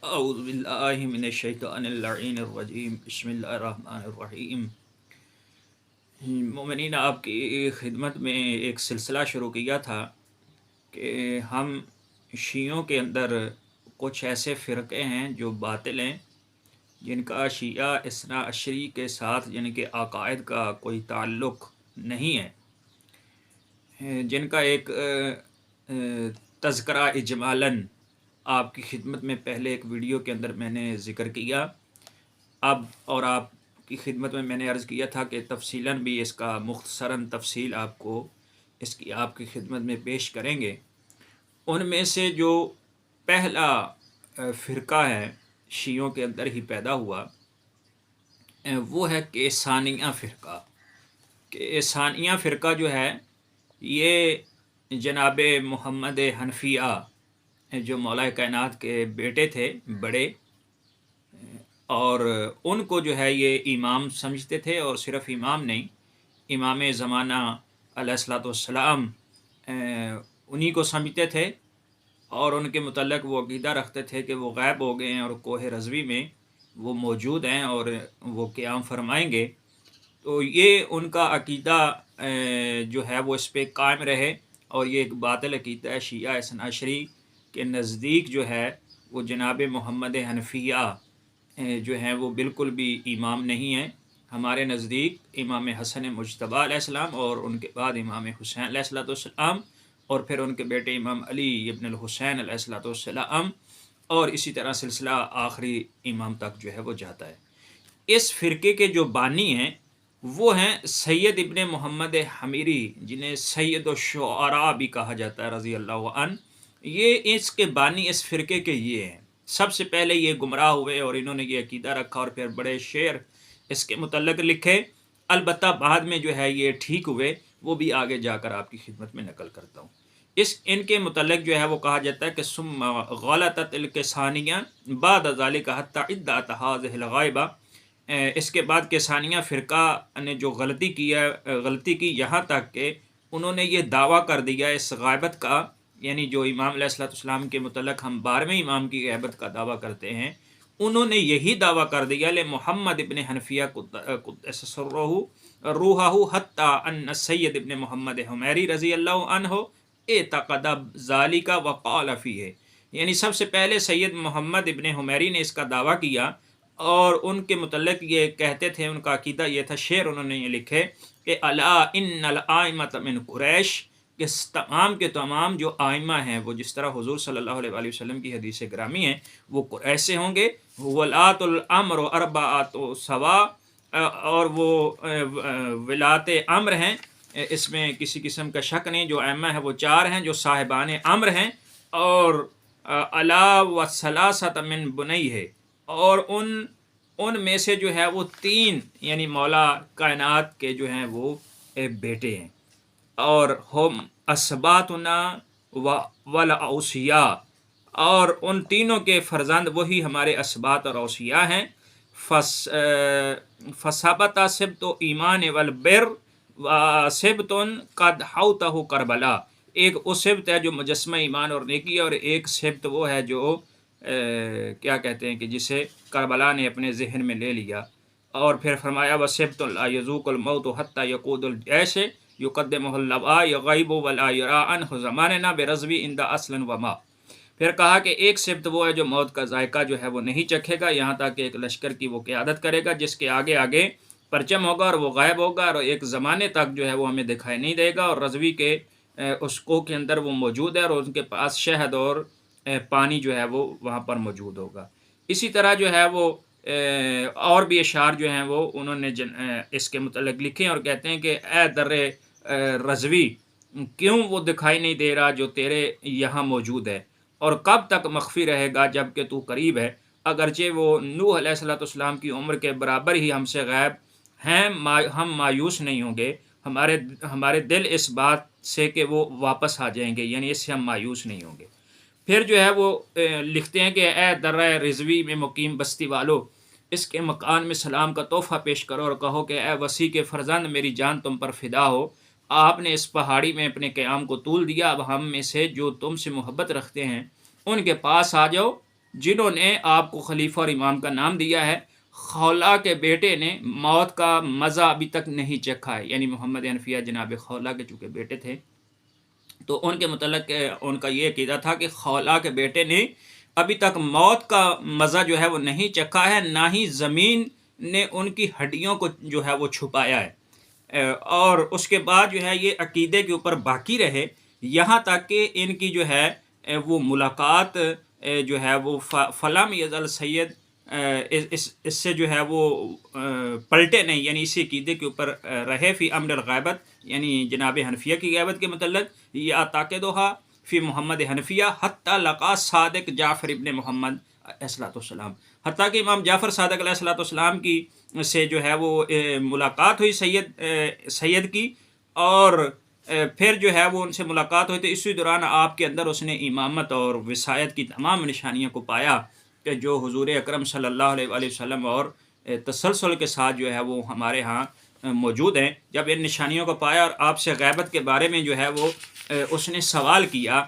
اعوذ باللہ من الشیطان اللعین الرجیم بسم اللہ الرحمن الرحیم۔ مومنین، آپ کی خدمت میں ایک سلسلہ شروع کیا تھا کہ ہم شیعوں کے اندر کچھ ایسے فرقے ہیں جو باطل ہیں، جن کا شیعہ اثنا عشری کے ساتھ یعنی کہ عقائد کا کوئی تعلق نہیں ہے، جن کا ایک تذکرہ اجمالاً آپ کی خدمت میں پہلے ایک ویڈیو کے اندر میں نے ذکر کیا۔ اب اور آپ کی خدمت میں نے عرض کیا تھا کہ تفصیلاً بھی اس کا مختصراً تفصیل آپ کی خدمت میں پیش کریں گے۔ ان میں سے جو پہلا فرقہ ہے شیعوں کے اندر ہی پیدا ہوا، وہ ہے کیسانیہ فرقہ۔ کیسانیہ فرقہ جو ہے، یہ جناب محمد حنفیہ جو مولا کائنات کے بیٹے تھے بڑے، اور ان کو جو ہے یہ امام سمجھتے تھے، اور صرف امام نہیں، امام زمانہ علیہ الصلوۃ والسلام انہی کو سمجھتے تھے، اور ان کے متعلق وہ عقیدہ رکھتے تھے کہ وہ غائب ہو گئے ہیں اور کوہ رضوی میں وہ موجود ہیں اور وہ قیام فرمائیں گے۔ تو یہ ان کا عقیدہ جو ہے وہ اس پہ قائم رہے، اور یہ ایک باطل عقیدہ ہے۔ شیعہ اثنا عشری کے نزدیک جو ہے وہ جناب محمد حنفیہ جو ہیں وہ بالکل بھی امام نہیں ہیں۔ ہمارے نزدیک امام حسن مجتبیٰ علیہ السلام، اور ان کے بعد امام حسین علیہ السلام، اور پھر ان کے بیٹے امام علی ابن الحسین علیہ السلام، اور اسی طرح سلسلہ آخری امام تک جو ہے وہ جاتا ہے۔ اس فرقے کے جو بانی ہیں وہ ہیں سید ابن محمد حمیری، جنہیں سید الشعراء بھی کہا جاتا ہے رضی اللہ عنہ۔ یہ اس کے بانی اس فرقے کے یہ ہیں۔ سب سے پہلے یہ گمراہ ہوئے اور انہوں نے یہ عقیدہ رکھا، اور پھر بڑے شعر اس کے متعلق لکھے۔ البتہ بعد میں جو ہے یہ ٹھیک ہوئے، وہ بھی آگے جا کر آپ کی خدمت میں نقل کرتا ہوں۔ ان کے متعلق جو ہے وہ کہا جاتا ہے کہ ثم غلطت الکسانیہ بعد ذلک حتی ادعت هذه الغائبہ۔ اس کے بعد کسانیہ فرقہ نے جو غلطی کی یہاں تک کہ انہوں نے یہ دعویٰ کر دیا اس غائبت کا، یعنی جو امام علیہ السلام کے متعلق ہم 12ویں امام کی غیبت کا دعویٰ کرتے ہیں، انہوں نے یہی دعویٰ کر دیا محمد ابن حنفیہ قدس سرہ روحہ حتی ان سید ابن محمد حمیری رضی اللہ عنہ اعتقد ذالک وقال فیہ۔ یعنی سب سے پہلے سید محمد ابن حمیری نے اس کا دعویٰ کیا، اور ان کے متعلق یہ کہتے تھے، ان کا عقیدہ یہ تھا، شعر انہوں نے یہ لکھے کہ الا ان الائمۃ من قریش، کہ تمام کے تمام جو آئمہ ہیں وہ جس طرح حضور صلی اللہ علیہ وآلہ وسلم کی حدیث گرامی ہیں وہ قریش سے ہوں گے۔ ولاۃ الامر اربعۃ سوا، اور وہ ولات امر ہیں، اس میں کسی قسم کا شک نہیں، جو ائمہ ہیں وہ 4 ہیں جو صاحبان امر ہیں، اور الا وثلاثۃ من بنی ہے، اور ان میں سے جو ہے وہ 3 یعنی مولا کائنات کے جو ہیں وہ بیٹے ہیں، اور ہم اسباتنا والاوصیاء، اور ان تینوں کے فرزند وہی ہمارے اسبات اور اوصیاء ہیں۔ فثبت سبت ایمان والبر وسبت قد حوتہ کربلا۔ ایک وہ سبت ہے جو مجسمہ ایمان اور نیکی ہے، اور ایک سبت وہ ہے جو کیا کہتے ہیں کہ جسے کربلا نے اپنے ذہن میں لے لیا۔ اور پھر فرمایا وَسِبْتٌ لَا يَذُوقُ الْمَوْتُ حَتَّى يَقُودُ الْجَيْشَ يُقَدِّمُهُ اللَّوَا يَغَيْبُ وَلَا يُرَىٰ عَنْهُ زَمَانِنَا بِرَزْوِ عِنْدَ أَصْلٍ وَمَا۔ پھر کہا کہ ایک سبت وہ ہے جو موت کا ذائقہ جو ہے وہ نہیں چکھے گا یہاں تک کہ ایک لشکر کی وہ قیادت کرے گا جس کے آگے آگے پرچم ہوگا، اور وہ غائب ہوگا، اور ایک زمانے تک جو ہے وہ ہمیں دکھائی نہیں دے گا، اور رضوی کے اس کوہ کے اندر وہ موجود ہے، اور ان کے پاس شہد اور پانی جو ہے وہ وہاں پر موجود ہوگا۔ اسی طرح جو ہے وہ اور بھی اشعار جو ہیں وہ انہوں نے اس کے متعلق لکھے، اور کہتے ہیں کہ اے در رضوی، کیوں وہ دکھائی نہیں دے رہا جو تیرے یہاں موجود ہے، اور کب تک مخفی رہے گا جب کہ تو قریب ہے۔ اگرچہ وہ نوح علیہ السلام کی عمر کے برابر ہی ہم سے غائب ہیں، ہم مایوس نہیں ہوں گے، ہمارے دل اس بات سے کہ وہ واپس آ جائیں گے، یعنی اس سے ہم مایوس نہیں ہوں گے۔ پھر جو ہے وہ لکھتے ہیں کہ اے درہ رضوی میں مقیم بستی والو، اس کے مکان میں سلام کا تحفہ پیش کرو، اور کہو کہ اے وسیع کے فرزند، میری جان تم پر فدا ہو، آپ نے اس پہاڑی میں اپنے قیام کو طول دیا، اب ہم میں سے جو تم سے محبت رکھتے ہیں ان کے پاس آ جاؤ، جنہوں نے آپ کو خلیفہ اور امام کا نام دیا ہے، خولہ کے بیٹے نے موت کا مزہ ابھی تک نہیں چکھا ہے، یعنی محمد حنفیہ جناب خولہ کے چونکہ بیٹے تھے، تو ان کے متعلق ان کا یہ عقیدہ تھا کہ خولہ کے بیٹے نے ابھی تک موت کا مزہ جو ہے وہ نہیں چکھا ہے، نہ ہی زمین نے ان کی ہڈیوں کو جو ہے وہ چھپایا ہے۔ اور اس کے بعد جو ہے یہ عقیدے کے اوپر باقی رہے، یہاں تک کہ ان کی جو ہے وہ ملاقات جو ہے وہ فلم یزل سید اس سے جو ہے وہ پلٹے نہیں، یعنی اسی عقیدے کے اوپر رہے فی امر الغیبت، یعنی جناب حنفیہ کی غیبت کے متعلق، یا تاکدوہا فی محمد حنفیہ حتیٰ لقا صادق جعفر ابن محمد علیہ الصلوۃ والسلام، حتیٰ کہ امام جعفر صادق علیہ الصلوۃ والسلام کی سے جو ہے وہ ملاقات ہوئی سید کی، اور پھر جو ہے وہ ان سے ملاقات ہوئی تو اسی دوران آپ کے اندر اس نے امامت اور وصایت کی تمام نشانیوں کو پایا کہ جو حضور اکرم صلی اللہ علیہ وآلہ وسلم اور تسلسل کے ساتھ جو ہے وہ ہمارے ہاں موجود ہیں۔ جب ان نشانیوں کو پایا اور آپ سے غیبت کے بارے میں جو ہے وہ اس نے سوال کیا،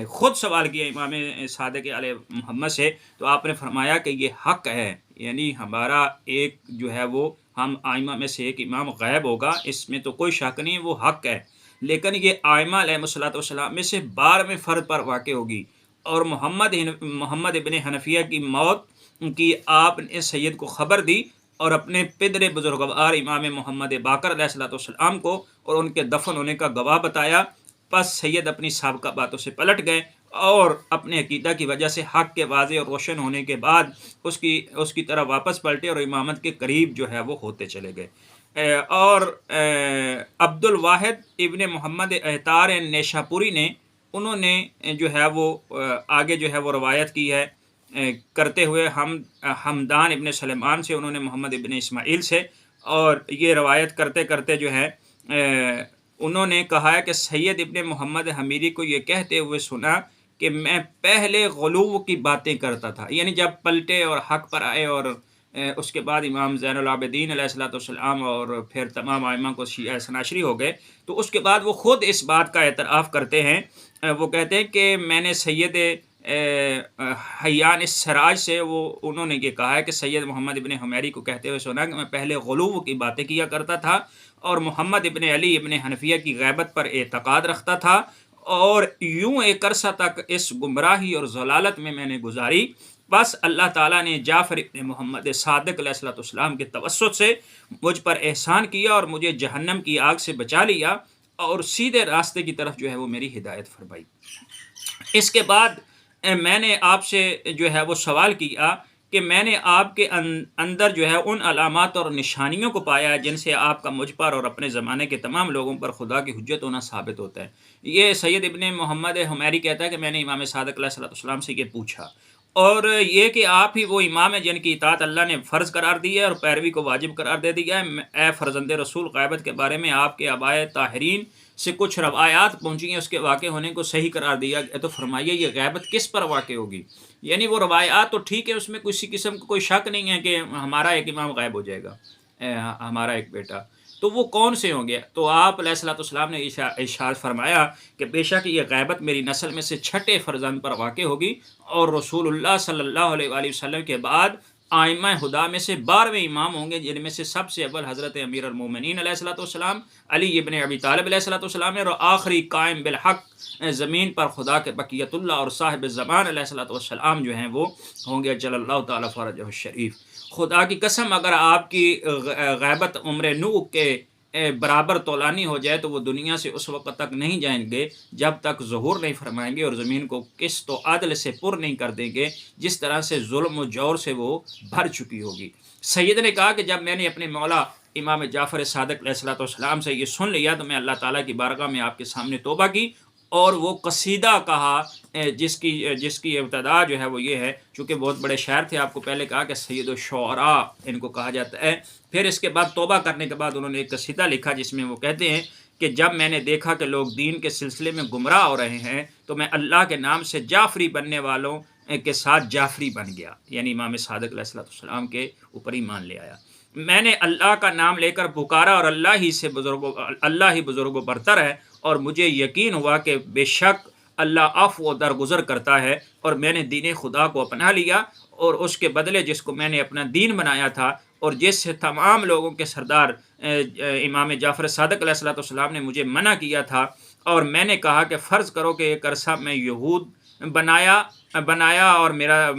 خود سوال کیا امام صادق علیہ محمد سے، تو آپ نے فرمایا کہ یہ حق ہے، یعنی ہمارا ایک جو ہے وہ ہم آئمہ میں سے ایک امام غیب ہوگا، اس میں تو کوئی شک نہیں، وہ حق ہے، لیکن یہ آئمہ علیہ الصلوۃ والسلام میں سے 12ویں فرد پر واقع ہوگی، اور محمد ابن حنفیہ کی موت کی آپ نے سید کو خبر دی اور اپنے پدر بزرگوار امام محمد باقر علیہ الصلوۃ والسلام کو اور ان کے دفن ہونے کا گواہ بتایا۔ پس سید اپنی سابقہ باتوں سے پلٹ گئے اور اپنے عقیدہ کی وجہ سے حق کے واضح اور روشن ہونے کے بعد اس کی طرح واپس پلٹے اور امامت کے قریب جو ہے وہ ہوتے چلے گئے۔ اور عبد الواحد ابن محمد احتار نیشاپوری نے، انہوں نے جو ہے وہ آگے جو ہے وہ روایت کی ہے کرتے ہوئے حمدان ابن سلیمان سے، انہوں نے محمد ابن اسماعیل سے، اور یہ روایت کرتے کرتے جو ہے انہوں نے کہا ہے کہ سید ابن محمد حمیری کو یہ کہتے ہوئے سنا کہ میں پہلے غلو کی باتیں کرتا تھا، یعنی جب پلٹے اور حق پر آئے اور اس کے بعد امام زین العابدین علیہ الصلوۃ والسلام اور پھر تمام ائمہ کو شیعہ اثناعشری ہو گئے، تو اس کے بعد وہ خود اس بات کا اعتراف کرتے ہیں، وہ کہتے ہیں کہ میں نے سید حیان السراج سے انہوں نے یہ کہا ہے کہ سید محمد ابن حمیری کو کہتے ہوئے سنا کہ میں پہلے غلو کی باتیں کیا کرتا تھا اور محمد ابن علی ابن حنفیہ کی غیبت پر اعتقاد رکھتا تھا، اور یوں ایک عرصہ تک اس گمراہی اور ضلالت میں نے گزاری، بس اللہ تعالیٰ نے جعفر ابن محمد صادق علیہ الصلوۃ والسلام کے توسط سے مجھ پر احسان کیا اور مجھے جہنم کی آگ سے بچا لیا اور سیدھے راستے کی طرف جو ہے وہ میری ہدایت فرمائی۔ اس کے بعد میں نے آپ سے جو ہے وہ سوال کیا کہ میں نے آپ کے اندر جو ہے ان علامات اور نشانیوں کو پایا جن سے آپ کا مجھ پر اور اپنے زمانے کے تمام لوگوں پر خدا کی حجت ہونا ثابت ہوتا ہے۔ یہ سید ابن محمد حمیری کہتا ہے کہ میں نے امام صادق علیہ الصلوۃ والسلام سے یہ پوچھا، اور یہ کہ آپ ہی وہ امام ہیں جن کی اطاعت اللہ نے فرض قرار دی ہے اور پیروی کو واجب قرار دے دیا ہے۔ اے فرزند رسول، غیبت کے بارے میں آپ کے آبائے طاہرین سے کچھ روایات پہنچی ہیں، اس کے واقع ہونے کو صحیح قرار دیا گیا، تو فرمائیے یہ غیبت کس پر واقع ہوگی؟ یعنی وہ روایات تو ٹھیک ہے، اس میں کسی قسم کا کوئی شک نہیں ہے کہ ہمارا ایک امام غائب ہو جائے گا، ہمارا ایک بیٹا، تو وہ کون سے ہوں گے؟ تو آپ علیہ الصلوۃ والسلام نے ارشاد فرمایا کہ بے شک یہ غیبت میری نسل میں سے چھٹے فرزند پر واقع ہوگی، اور رسول اللہ صلی اللہ علیہ وآلہ وسلم کے بعد آئمہ خدا میں سے 12ویں امام ہوں گے، جن میں سے سب سے اول حضرت امیر المومنین علیہ الصلوۃ والسلام علی ابن ابی طالب علیہ الصلوۃ والسلام، اور آخری قائم بالحق زمین پر خدا کے بقیت اللہ اور صاحب زمان علیہ الصلوۃ والسلام جو ہیں وہ ہوں گے جل اللہ تعالیٰ فرجہ الشریف۔ خدا کی قسم، اگر آپ کی غیبت عمر نوح کے برابر طولانی ہو جائے تو وہ دنیا سے اس وقت تک نہیں جائیں گے جب تک ظہور نہیں فرمائیں گے اور زمین کو قسط و عدل سے پر نہیں کر دیں گے، جس طرح سے ظلم و جور سے وہ بھر چکی ہوگی۔ سید نے کہا کہ جب میں نے اپنے مولا امام جعفر صادق علیہ الصلوۃ والسلام سے یہ سن لیا تو میں اللہ تعالیٰ کی بارگاہ میں آپ کے سامنے توبہ کی اور وہ قصیدہ کہا جس کی ابتدا جو ہے وہ یہ ہے، چونکہ بہت بڑے شاعر تھے، آپ کو پہلے کہا کہ سید الشعراء ان کو کہا جاتا ہے۔ پھر اس کے بعد توبہ کرنے کے بعد انہوں نے ایک قصیدہ لکھا جس میں وہ کہتے ہیں کہ جب میں نے دیکھا کہ لوگ دین کے سلسلے میں گمراہ ہو رہے ہیں تو میں اللہ کے نام سے جعفری بننے والوں کے ساتھ جعفری بن گیا، یعنی امام صادق علیہ السلام کے اوپر ایمان لے آیا۔ میں نے اللہ کا نام لے کر پکارا اور اللہ ہی بزرگوں برتر ہے، اور مجھے یقین ہوا کہ بے شک اللہ عفو و درگزر کرتا ہے، اور میں نے دین خدا کو اپنا لیا، اور اس کے بدلے جس کو میں نے اپنا دین بنایا تھا، اور جس سے تمام لوگوں کے سردار امام جعفر صادق علیہ الصلوۃ والسلام نے مجھے منع کیا تھا، اور میں نے کہا کہ فرض کرو کہ ایک عرصہ میں یہود بنایا بنایا اور میرا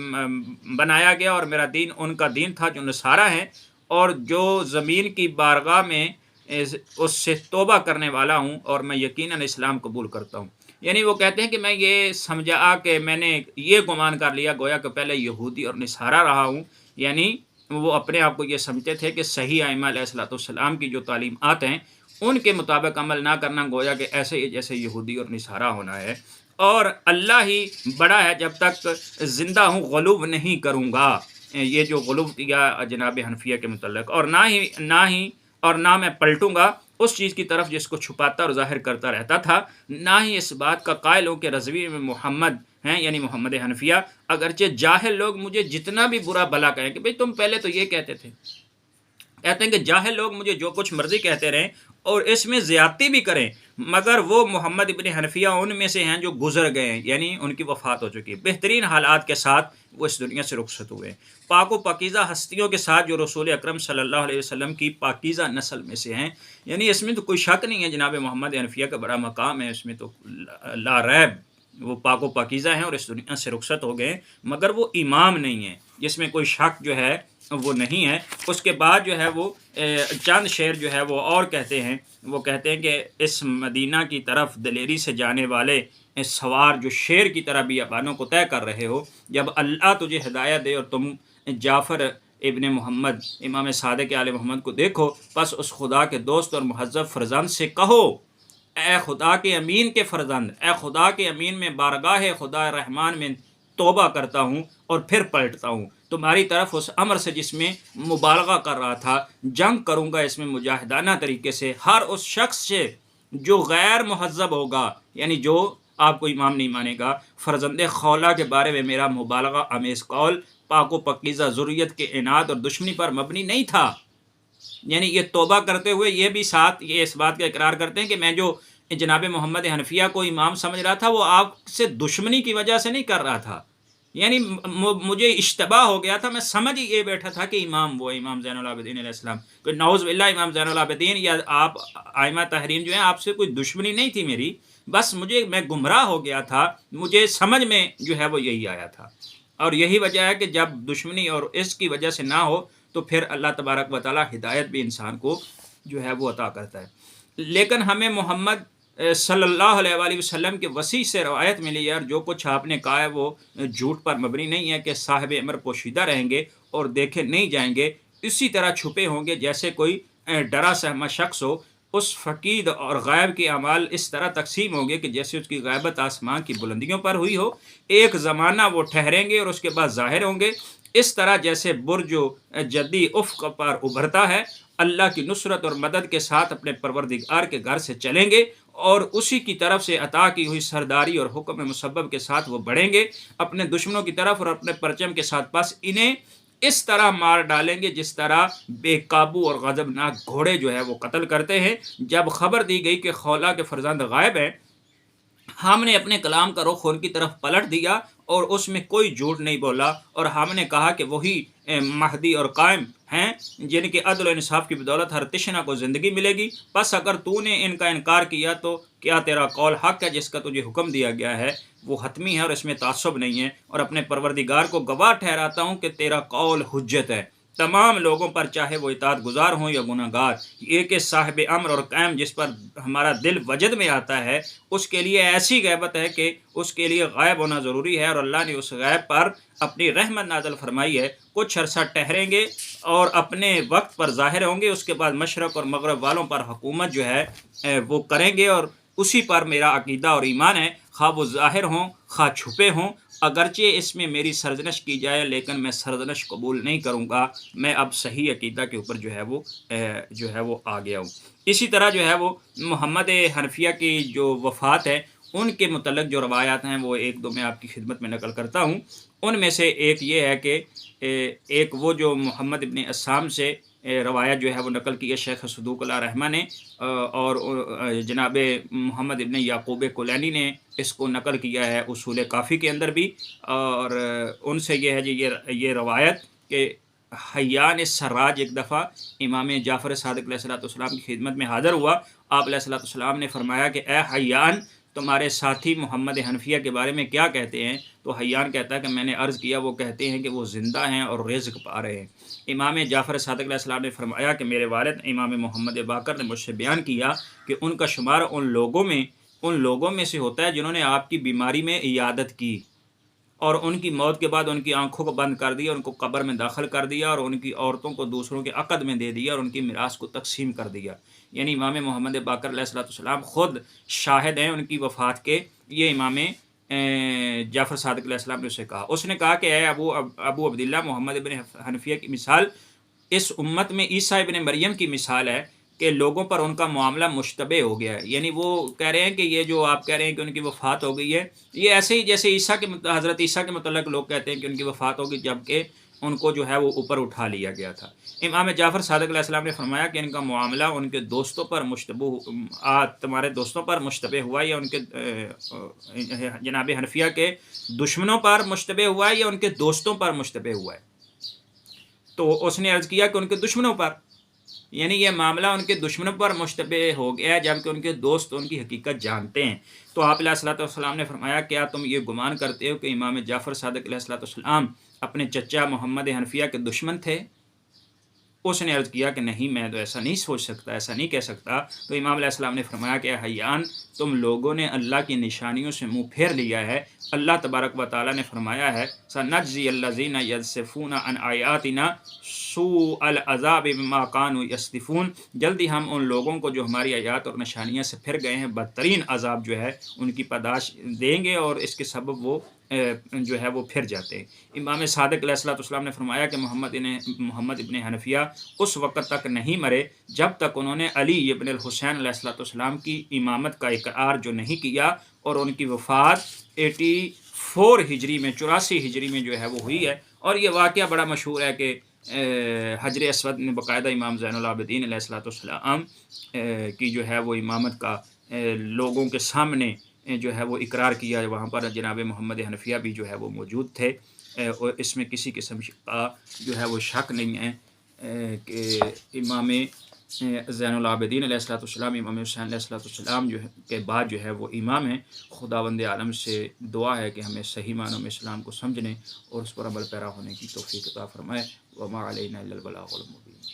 بنایا گیا، اور میرا دین ان کا دین تھا جو نصارہ ہیں، اور جو زمین کی بارگاہ میں اس سے توبہ کرنے والا ہوں، اور میں یقیناً اسلام قبول کرتا ہوں۔ یعنی وہ کہتے ہیں کہ میں یہ سمجھا کہ میں نے یہ گمان کر لیا گویا کہ پہلے یہودی اور نصارہ رہا ہوں، یعنی وہ اپنے آپ کو یہ سمجھتے تھے کہ صحیح ائمہ علیہ الصلوۃ والسلام کی جو تعلیمات ہیں ان کے مطابق عمل نہ کرنا گویا کہ ایسے ہی جیسے یہودی اور نصارہ ہونا ہے، اور اللہ ہی بڑا ہے، جب تک زندہ ہوں غلو نہیں کروں گا۔ یہ جو غلو کیا جناب حنفیہ کے متعلق، اور نہ میں پلٹوں گا اس چیز کی طرف جس کو چھپاتا اور ظاہر کرتا رہتا تھا، نہ ہی اس بات کا قائل ہوں کہ رضوی میں محمد ہیں، یعنی محمد حنفیہ، اگرچہ جاہل لوگ مجھے جتنا بھی برا بھلا کہیں کہ بھئی تم پہلے تو یہ کہتے تھے، کہتے ہیں کہ جاہل لوگ مجھے جو کچھ مرضی کہتے رہیں اور اس میں زیادتی بھی کریں، مگر وہ محمد ابن حنفیہ ان میں سے ہیں جو گزر گئے ہیں، یعنی ان کی وفات ہو چکی ہے، بہترین حالات کے ساتھ وہ اس دنیا سے رخصت ہوئے، پاک و پاکیزہ ہستیوں کے ساتھ جو رسول اکرم صلی اللہ علیہ وسلم کی پاکیزہ نسل میں سے ہیں، یعنی اس میں تو کوئی شک نہیں ہے جناب محمد حنفیہ کا بڑا مقام ہے، اس میں تو لا ریب وہ پاک و پاکیزہ ہیں اور اس دنیا سے رخصت ہو گئے، مگر وہ امام نہیں ہیں، جس میں کوئی شک جو ہے وہ نہیں ہے۔ اس کے بعد جو ہے وہ چند شعر جو ہے وہ اور کہتے ہیں، وہ کہتے ہیں کہ اس مدینہ کی طرف دلیری سے جانے والے سوار جو شیر کی طرح بیابانوں کو طے کر رہے ہو، جب اللہ تجھے ہدایت دے اور تم جعفر ابن محمد امام صادق آل محمد کو دیکھو، پس اس خدا کے دوست اور مہذب فرزند سے کہو، اے خدا کے امین کے فرزند، اے خدا کے امین، میں بارگاہ خدا رحمان میں توبہ کرتا ہوں اور پھر پلٹتا ہوں تمہاری طرف اس امر سے جس میں مبالغہ کر رہا تھا، جنگ کروں گا اس میں مجاہدانہ طریقے سے ہر اس شخص سے جو غیر مہذب ہوگا، یعنی جو آپ کو امام نہیں مانے گا۔ فرزند خولہ کے بارے میں میرا مبالغہ آمیز قول پاک و پاکیزہ ذریت کے عناد اور دشمنی پر مبنی نہیں تھا، یعنی یہ توبہ کرتے ہوئے یہ بھی ساتھ یہ اس بات کا اقرار کرتے ہیں کہ میں جو جناب محمد حنفیہ کو امام سمجھ رہا تھا وہ آپ سے دشمنی کی وجہ سے نہیں کر رہا تھا، یعنی مجھے اشتباہ ہو گیا تھا، میں سمجھ ہی یہ بیٹھا تھا کہ امام وہ امام زین العابدین علیہ السلام، کوئی نعوذ باللہ امام زین العابدین یا آپ ائمہ تحریم جو ہیں آپ سے کوئی دشمنی نہیں تھی میری، بس میں گمراہ ہو گیا تھا، مجھے سمجھ میں جو ہے وہ یہی آیا تھا، اور یہی وجہ ہے کہ جب دشمنی اور اس کی وجہ سے نہ ہو تو پھر اللہ تبارک و تعالی ہدایت بھی انسان کو جو ہے وہ عطا کرتا ہے۔ لیکن ہمیں محمد صلی اللہ علیہ وآلہ وسلم کے وسیع سے روایت ملی ہے، اور جو کچھ آپ نے کہا ہے وہ جھوٹ پر مبنی نہیں ہے کہ صاحب امر پوشیدہ رہیں گے اور دیکھے نہیں جائیں گے، اسی طرح چھپے ہوں گے جیسے کوئی ڈرا سہما شخص ہو، اس فقید اور غائب کے اعمال اس طرح تقسیم ہوں گے کہ جیسے اس کی غیبت آسمان کی بلندیوں پر ہوئی ہو، ایک زمانہ وہ ٹھہریں گے اور اس کے بعد ظاہر ہوں گے، اس طرح جیسے برج جدی افق پر ابھرتا ہے، اللہ کی نصرت اور مدد کے ساتھ اپنے پروردگار کے گھر سے چلیں گے، اور اسی کی طرف سے عطا کی ہوئی سرداری اور حکم مسبب کے ساتھ وہ بڑھیں گے اپنے دشمنوں کی طرف، اور اپنے پرچم کے ساتھ پس انہیں اس طرح مار ڈالیں گے جس طرح بے قابو اور غضبناک گھوڑے جو ہے وہ قتل کرتے ہیں۔ جب خبر دی گئی کہ خولہ کے فرزند غائب ہیں، ہم نے اپنے کلام کا رخ ان کی طرف پلٹ دیا اور اس میں کوئی جھوٹ نہیں بولا، اور ہم نے کہا کہ وہی مہدی اور قائم ہیں جن کے عدل و انصاف کی بدولت ہر تشنہ کو زندگی ملے گی، پس اگر تو نے ان کا انکار کیا تو کیا تیرا قول حق ہے جس کا تجھے حکم دیا گیا ہے وہ حتمی ہے اور اس میں تعصب نہیں ہے، اور اپنے پروردگار کو گواہ ٹھہراتا ہوں کہ تیرا قول حجت ہے تمام لوگوں پر، چاہے وہ اطاعت گزار ہوں یا گناہ گار۔ یہ کہ صاحب امر اور قائم جس پر ہمارا دل وجد میں آتا ہے اس کے لیے ایسی غیبت ہے کہ اس کے لیے غائب ہونا ضروری ہے، اور اللہ نے اس غیب پر اپنی رحمت نازل فرمائی ہے، کچھ عرصہ ٹھہریں گے اور اپنے وقت پر ظاہر ہوں گے، اس کے بعد مشرق اور مغرب والوں پر حکومت جو ہے وہ کریں گے، اور اسی پر میرا عقیدہ اور ایمان ہے، خواہ وہ ظاہر ہوں خواہ چھپے ہوں، اگرچہ اس میں میری سرزنش کی جائے لیکن میں سرزنش قبول نہیں کروں گا، میں اب صحیح عقیدہ کے اوپر جو ہے وہ آ گیا ہوں۔ اسی طرح جو ہے وہ محمد حنفیہ کی جو وفات ہے ان کے متعلق جو روایات ہیں وہ ایک دو میں آپ کی خدمت میں نقل کرتا ہوں۔ ان میں سے ایک یہ ہے کہ ایک وہ جو محمد ابن عصام سے روایت جو ہے وہ نقل کی ہے شیخ صدوق اللہ رحمہ نے، اور جناب محمد ابن یعقوب کلینی نے اس کو نقل کیا ہے اصول کافی کے اندر بھی، اور ان سے یہ ہے جی یہ روایت کہ حیان سراج ایک دفعہ امام جعفر صادق علیہ السلام کی خدمت میں حاضر ہوا۔ آپ علیہ السلام نے فرمایا کہ اے حیان، تمہارے ساتھی محمد حنفیہ کے بارے میں کیا کہتے ہیں؟ تو حیان کہتا ہے کہ میں نے عرض کیا، وہ کہتے ہیں کہ وہ زندہ ہیں اور رزق پا رہے ہیں۔ امام جعفر صادق علیہ السلام نے فرمایا کہ میرے والد امام محمد باقر نے مجھ سے بیان کیا کہ ان کا شمار ان لوگوں میں سے ہوتا ہے جنہوں نے آپ کی بیماری میں عیادت کی، اور ان کی موت کے بعد ان کی آنکھوں کو بند کر دیا، ان کو قبر میں داخل کر دیا، اور ان کی عورتوں کو دوسروں کے عقد میں دے دیا، اور ان کی میراث کو تقسیم کر دیا۔ یعنی امام محمد باقر علیہ السلام خود شاہد ہیں ان کی وفات کے۔ یہ امام جعفر صادق علیہ السلام نے اسے کہا۔ اس نے کہا کہ اے ابو عبداللہ، محمد ابن حنفیہ کی مثال اس امت میں عیسیٰ ابن مریم کی مثال ہے کہ لوگوں پر ان کا معاملہ مشتبہ ہو گیا ہے۔ یعنی وہ کہہ رہے ہیں کہ یہ جو آپ کہہ رہے ہیں کہ ان کی وفات ہو گئی ہے، یہ ایسے ہی جیسے حضرت عیسیٰ کے متعلق لوگ کہتے ہیں کہ ان کی وفات ہوگی، جبکہ ان کو جو ہے وہ اوپر اٹھا لیا گیا تھا۔ امام جعفر صادق علیہ السلام نے فرمایا کہ ان کا معاملہ ان کے دوستوں پر تمہارے دوستوں پر مشتبہ ہوا، یا ان کے جناب حنفیہ کے دشمنوں پر مشتبہ ہوا ہے، یا ان کے دوستوں پر مشتبہ ہوا ہے؟ تو اس نے عرض کیا کہ ان کے دشمنوں پر، یعنی یہ معاملہ ان کے دشمنوں پر مشتبہ ہو گیا ہے، جبکہ ان کے دوست ان کی حقیقت جانتے ہیں۔ تو آپ علیہ السلام نے فرمایا کیا تم یہ گمان کرتے ہو کہ امام جعفر صادق علیہ السلام اپنے چچا محمد حنفیہ کے دشمن تھے؟ اس نے عرض کیا کہ نہیں، میں تو ایسا نہیں سوچ سکتا، ایسا نہیں کہہ سکتا۔ تو امام علیہ السلام نے فرمایا کہ حیان، تم لوگوں نے اللہ کی نشانیوں سے منہ پھیر لیا ہے۔ اللہ تبارک و تعالیٰ نے فرمایا ہے سَنَجْزِي الَّذِينَ يَصِفُونَ عَنْ آیَاتِنَا سُوءَ الْعَذَابِ بِمَا كَانُوا يَصْدِفُونَ، جلدی ہم ان لوگوں کو جو ہماری آیات اور نشانیاں سے پھر گئے ہیں بدترین عذاب جو ہے ان کی پاداش دیں گے، اور اس کے سبب وہ جو ہے وہ پھر جاتے ہیں۔ امام صادق علیہ السلام نے فرمایا کہ محمد ابن حنفیہ اس وقت تک نہیں مرے جب تک انہوں نے علی ابن الحسین علیہ السلام کی امامت کا اقرار جو نہیں کیا، اور ان کی وفات 84 ہجری میں 84 ہجری میں جو ہے وہ ہوئی ہے۔ اور یہ واقعہ بڑا مشہور ہے کہ حجر اسود نے باقاعدہ امام زین العابدین علیہ السلام کی جو ہے وہ امامت کا لوگوں کے سامنے جو ہے وہ اقرار کیا۔ وہاں پر جناب محمد حنفیہ بھی جو ہے وہ موجود تھے، اور اس میں کسی قسم کا جو ہے وہ شک نہیں ہے کہ امام زین العابدین علیہ السلام، امام حسین علیہ السلام کے بعد جو ہے وہ امام ہیں۔ خداوند عالم سے دعا ہے کہ ہمیں صحیح معنوں میں اسلام کو سمجھنے اور اس پر عمل پیرا ہونے کی توفیق عطا فرمائے۔ وما علینا الا البلاغ المبین۔